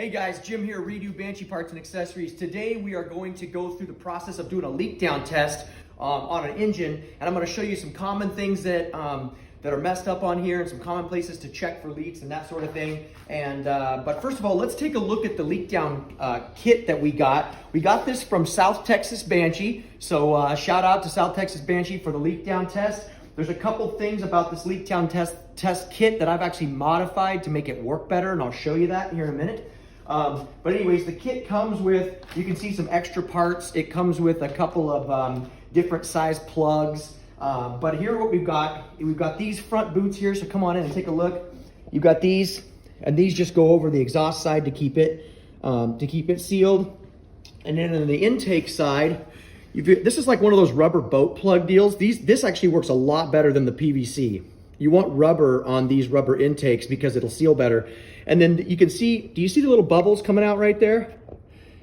Hey guys, Jim here, Redo Banshee Parts and Accessories. Today we are going to go through the process of doing a leak down test on an engine, and I'm going to show you some common things that that are messed up on here and some common places to check for leaks and that sort of thing. And but first of all, let's take a look at the leak down kit that we got. We got this from South Texas Banshee, so shout out to South Texas Banshee for the leak down test. There's a couple things about this leak down test kit that I've actually modified to make it work better, and I'll show you that here in a minute. But anyways, the kit comes with, you can see some extra parts. It comes with a couple of different size plugs. But here what we've got these front boots here, so come on in and take a look. You've got these, and these just go over the exhaust side to keep it sealed. And then on the intake side, this is like one of those rubber boat plug deals. This actually works a lot better than the PVC. You want rubber on these rubber intakes because it'll seal better. And then you can see, do you see the little bubbles coming out right there?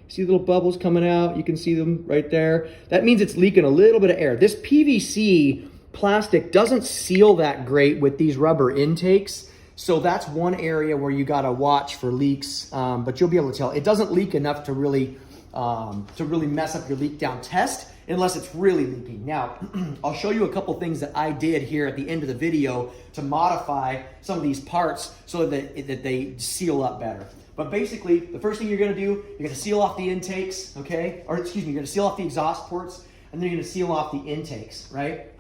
See the little bubbles coming out? You can see them right there. That means it's leaking a little bit of air. This PVC plastic doesn't seal that great with these rubber intakes. So that's one area where you gotta watch for leaks, but you'll be able to tell. It doesn't leak enough to really mess up your leak down test unless it's really leaking. Now, I'll show you a couple things that I did here at the end of the video to modify some of these parts so that they seal up better. But basically, the first thing you're gonna do, you're gonna seal off the intakes, okay? Or excuse me, you're gonna seal off the exhaust ports, and then you're gonna seal off the intakes, right?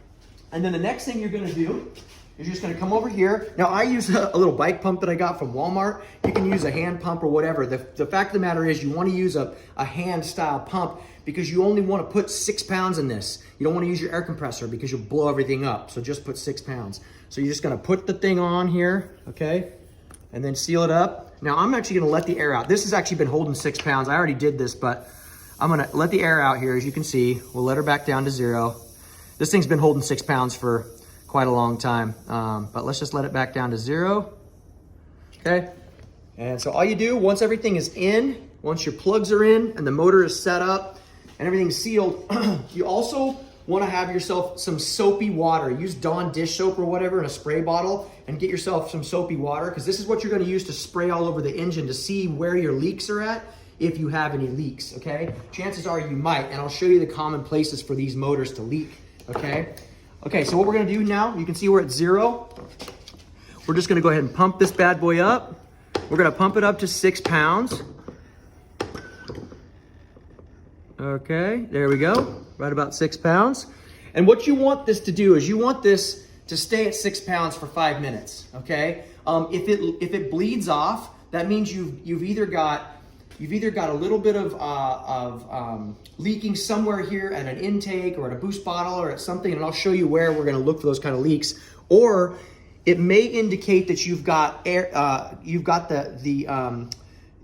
And then the next thing you're gonna do is you're just gonna come over here. Now I use a little bike pump that I got from Walmart. You can use a hand pump or whatever. The fact of the matter is you wanna use a hand style pump because you only wanna put 6 pounds in this. You don't wanna use your air compressor because you'll blow everything up. So just put 6 pounds. So you're just gonna put the thing on here, okay? And then seal it up. Now I'm actually gonna let the air out. This has actually been holding 6 pounds. I already did this, but I'm gonna let the air out here. As you can see, we'll let her back down to 0. This thing's been holding 6 pounds for quite a long time, but let's just let it back down to 0, okay? And so all you do, once everything is in, once your plugs are in and the motor is set up and everything's sealed, you also wanna have yourself some soapy water. Use Dawn dish soap or whatever in a spray bottle and get yourself some soapy water, because this is what you're gonna use to spray all over the engine to see where your leaks are at, if you have any leaks, okay? Chances are you might, and I'll show you the common places for these motors to leak, okay? Okay, so what we're gonna do now, you can see we're at 0. We're just gonna go ahead and pump this bad boy up. We're gonna pump it up to 6 pounds. Okay, there we go, right about 6 pounds. And what you want this to do is you want this to stay at 6 pounds for 5 minutes, okay? If it bleeds off, that means you've either got a little bit of leaking somewhere here at an intake or at a boost bottle or at something, and I'll show you where we're gonna look for those kind of leaks. Or it may indicate that you've got air,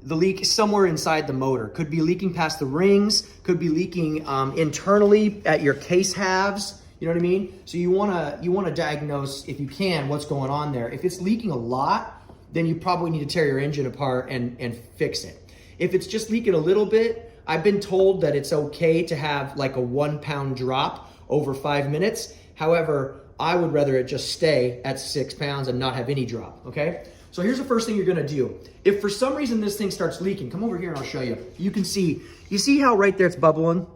the leak somewhere inside the motor. Could be leaking past the rings, could be leaking internally at your case halves, you know what I mean? So you wanna diagnose, if you can, what's going on there. If it's leaking a lot, then you probably need to tear your engine apart and fix it. If it's just leaking a little bit, I've been told that it's okay to have like a 1 pound drop over 5 minutes. However, I would rather it just stay at 6 pounds and not have any drop, okay? So here's the first thing you're gonna do. If for some reason this thing starts leaking, come over here and I'll show you. You can see, you see how right there it's bubbling,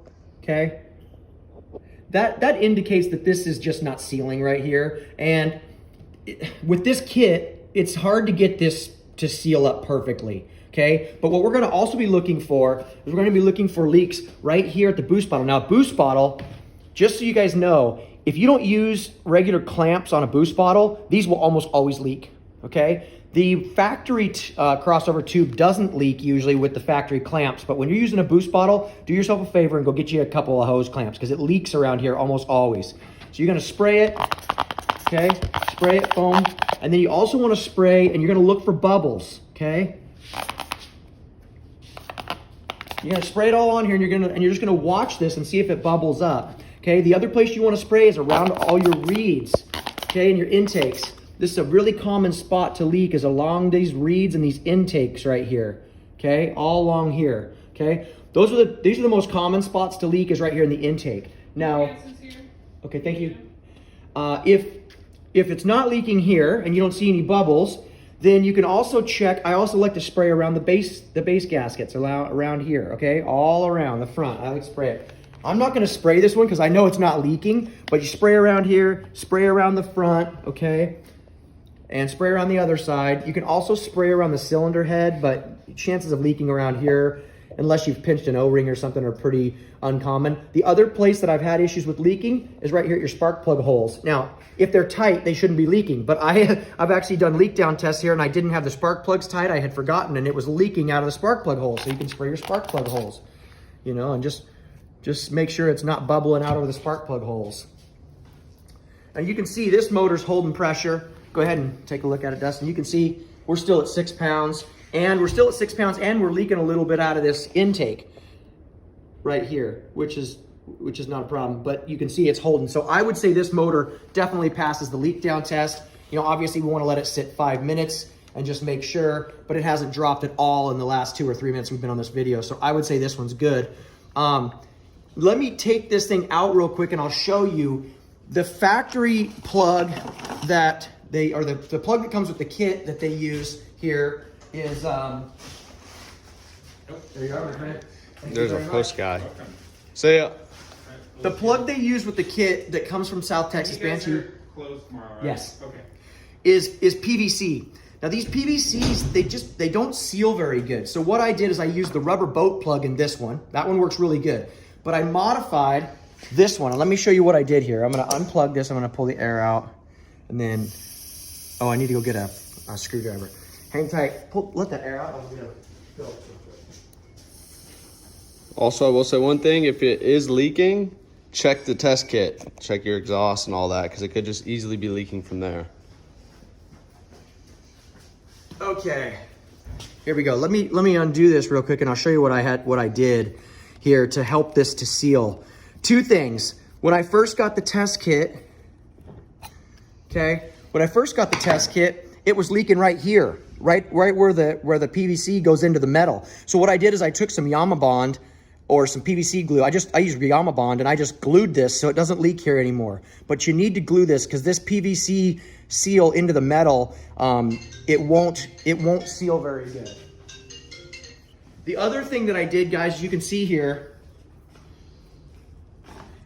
okay? That indicates that this is just not sealing right here. And with this kit, it's hard to get this to seal up perfectly, okay? But what we're gonna also be looking for is we're gonna be looking for leaks right here at the boost bottle. Now, boost bottle, just so you guys know, if you don't use regular clamps on a boost bottle, these will almost always leak, okay? The factory crossover tube doesn't leak usually with the factory clamps, but when you're using a boost bottle, do yourself a favor and go get you a couple of hose clamps because it leaks around here almost always. So you're gonna spray it, okay? Spray it, foam, and then you also wanna spray and you're gonna look for bubbles, okay? You're gonna spray it all on here and you're just gonna watch this and see if it bubbles up, okay? The other place you wanna spray is around all your reeds, okay, and your intakes. This is a really common spot to leak, is along these reeds and these intakes right here, okay? All along here, okay? These are the most common spots to leak, is right here in the intake. Now, okay, thank you. If it's not leaking here and you don't see any bubbles, Then you can also check, I also like to spray around the base gaskets around here, okay? All around the front, I like to spray it. I'm not gonna spray this one because I know it's not leaking, but you spray around here, spray around the front, okay? And spray around the other side. You can also spray around the cylinder head, but chances of leaking around here, unless you've pinched an O-ring or something, are pretty uncommon. The other place that I've had issues with leaking is right here at your spark plug holes. Now, if they're tight, they shouldn't be leaking, but I've actually done leak down tests here and I didn't have the spark plugs tight. I had forgotten and it was leaking out of the spark plug hole. So you can spray your spark plug holes, you know, and just make sure it's not bubbling out over the spark plug holes. And you can see this motor's holding pressure. Go ahead and take a look at it, Dustin. You can see we're still at 6 pounds. And we're still at 6 pounds and we're leaking a little bit out of this intake right here, which is not a problem, but you can see it's holding. So I would say this motor definitely passes the leak down test. You know, obviously we want to let it sit 5 minutes and just make sure, but it hasn't dropped at all in the last 2 or 3 minutes we've been on this video. So I would say this one's good. Let me take this thing out real quick and I'll show you the factory plug that the plug that comes with the kit that they use here is, there you are, my friend. There's a post guy. See ya. The plug they use with the kit that comes from South Texas Banshee. Closed tomorrow, right? Yes. Okay. Is PVC. Now these PVCs, they don't seal very good. So what I did is I used the rubber boat plug in this one. That one works really good. But I modified this one. And let me show you what I did here. I'm gonna unplug this. I'm gonna pull the air out. And then, oh, I need to go get a screwdriver. Hang tight. Let that air out. I'm gonna go. Also, I will say one thing. If it is leaking, check the test kit. Check your exhaust and all that, because it could just easily be leaking from there. Okay. Here we go. Let me undo this real quick and I'll show you what I did here to help this to seal. 2 things. When I first got the test kit, okay, it was leaking right here, right where the PVC goes into the metal. So what I did is I took some Yama Bond or some PVC glue. I used Yama Bond and I just glued this so it doesn't leak here anymore. But you need to glue this because this PVC seal into the metal, it won't seal very good. The other thing that I did, guys, you can see here,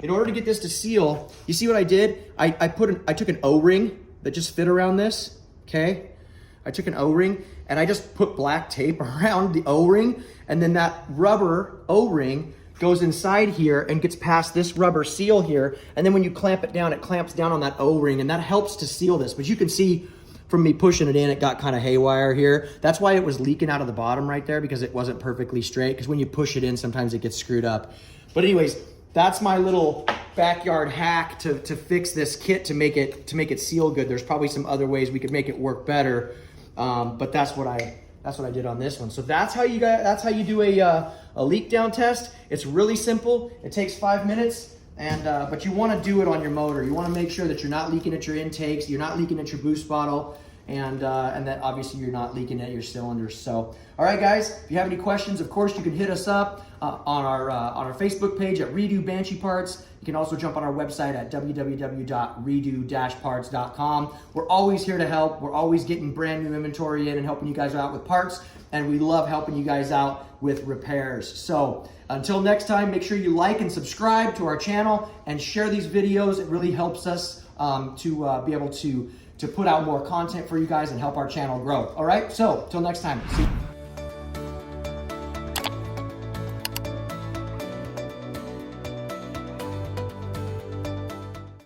in order to get this to seal, you see what I did? I took an O-ring that just fit around this, okay? I took an O-ring and I just put black tape around the O-ring, and then that rubber O-ring goes inside here and gets past this rubber seal here, and then when you clamp it down, it clamps down on that O-ring, and that helps to seal this. But you can see from me pushing it in, it got kind of haywire here. That's why it was leaking out of the bottom right there, because it wasn't perfectly straight, because when you push it in, sometimes it gets screwed up. But anyways, that's my little backyard hack to fix this kit to make it seal good. There's probably some other ways we could make it work better, but that's what I did on this one. So that's how you do a leak down test. It's really simple. It takes 5 minutes, and but you want to do it on your motor. You want to make sure that you're not leaking at your intakes, you're not leaking at your boost bottle, and that obviously you're not leaking at your cylinders. So, all right, guys, if you have any questions, of course, you can hit us up on our Facebook page at Redo Banshee Parts. You can also jump on our website at www.redo-parts.com. We're always here to help. We're always getting brand new inventory in and helping you guys out with parts, and we love helping you guys out with repairs. So until next time, make sure you like and subscribe to our channel and share these videos. It really helps us to be able to put out more content for you guys and help our channel grow. All right, so till next time. See you.